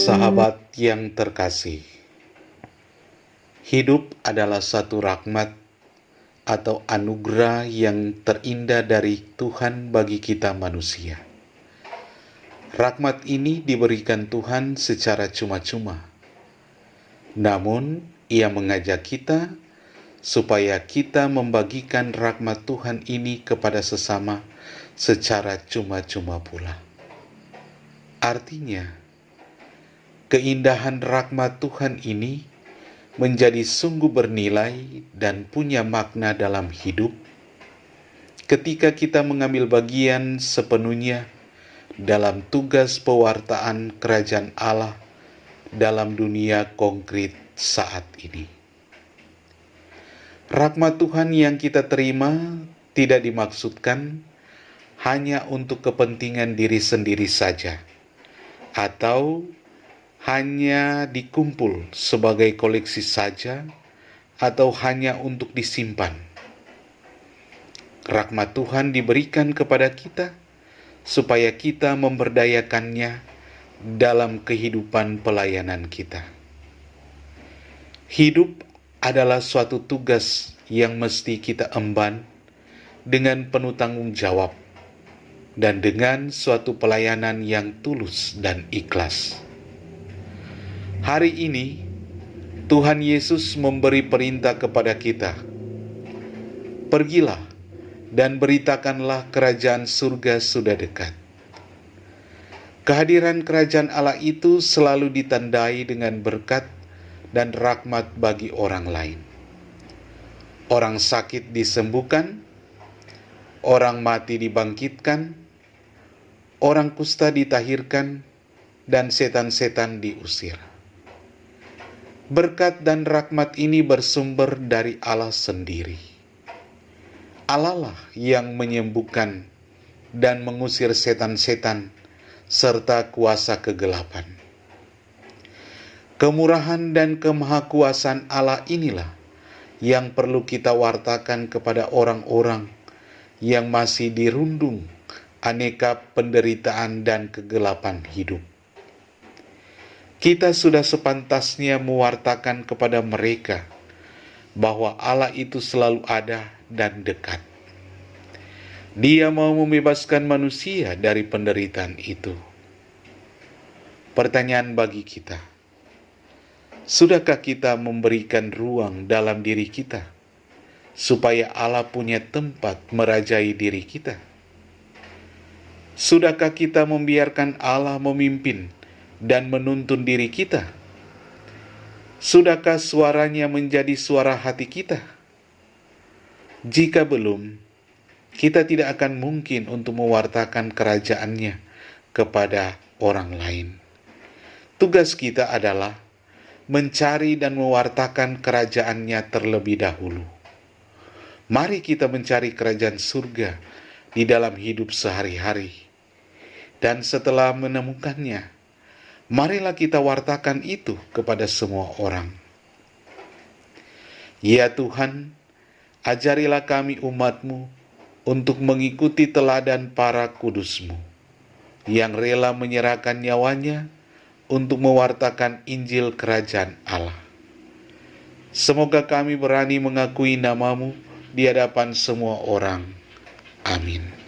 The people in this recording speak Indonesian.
Sahabat yang terkasih, hidup adalah satu rahmat atau anugerah yang terindah dari Tuhan bagi kita manusia. Rahmat ini diberikan Tuhan secara cuma-cuma. Namun, Ia mengajak kita supaya kita membagikan rahmat Tuhan ini kepada sesama secara cuma-cuma pula. Artinya, keindahan rahmat Tuhan ini menjadi sungguh bernilai dan punya makna dalam hidup ketika kita mengambil bagian sepenuhnya dalam tugas pewartaan kerajaan Allah dalam dunia konkret saat ini. Rahmat Tuhan yang kita terima tidak dimaksudkan hanya untuk kepentingan diri sendiri saja, atau hanya dikumpul sebagai koleksi saja, atau hanya untuk disimpan. Rahmat Tuhan diberikan kepada kita supaya kita memberdayakannya dalam kehidupan pelayanan kita. Hidup adalah suatu tugas yang mesti kita emban dengan penuh tanggung jawab dan dengan suatu pelayanan yang tulus dan ikhlas. Hari ini, Tuhan Yesus memberi perintah kepada kita, "Pergilah dan beritakanlah kerajaan surga sudah dekat." Kehadiran kerajaan Allah itu selalu ditandai dengan berkat dan rahmat bagi orang lain. Orang sakit disembuhkan, orang mati dibangkitkan, orang kusta ditahirkan, dan setan-setan diusir. Berkat dan rahmat ini bersumber dari Allah sendiri. Allah lah yang menyembuhkan dan mengusir setan-setan serta kuasa kegelapan. Kemurahan dan kemahakuasaan Allah inilah yang perlu kita wartakan kepada orang-orang yang masih dirundung aneka penderitaan dan kegelapan hidup. Kita sudah sepantasnya mewartakan kepada mereka bahwa Allah itu selalu ada dan dekat. Dia mau membebaskan manusia dari penderitaan itu. Pertanyaan bagi kita, sudahkah kita memberikan ruang dalam diri kita supaya Allah punya tempat merajai diri kita? Sudahkah kita membiarkan Allah memimpin dan menuntun diri kita? Sudahkah suaranya menjadi suara hati kita? Jika belum, kita tidak akan mungkin untuk mewartakan kerajaannya kepada orang lain. Tugas kita adalah mencari dan mewartakan kerajaannya terlebih dahulu. Mari kita mencari kerajaan surga di dalam hidup sehari-hari. Dan setelah menemukannya, marilah kita wartakan itu kepada semua orang. Ya Tuhan, ajarilah kami umat-Mu untuk mengikuti teladan para kudus-Mu, yang rela menyerahkan nyawanya untuk mewartakan Injil Kerajaan Allah. Semoga kami berani mengakui nama-Mu di hadapan semua orang. Amin.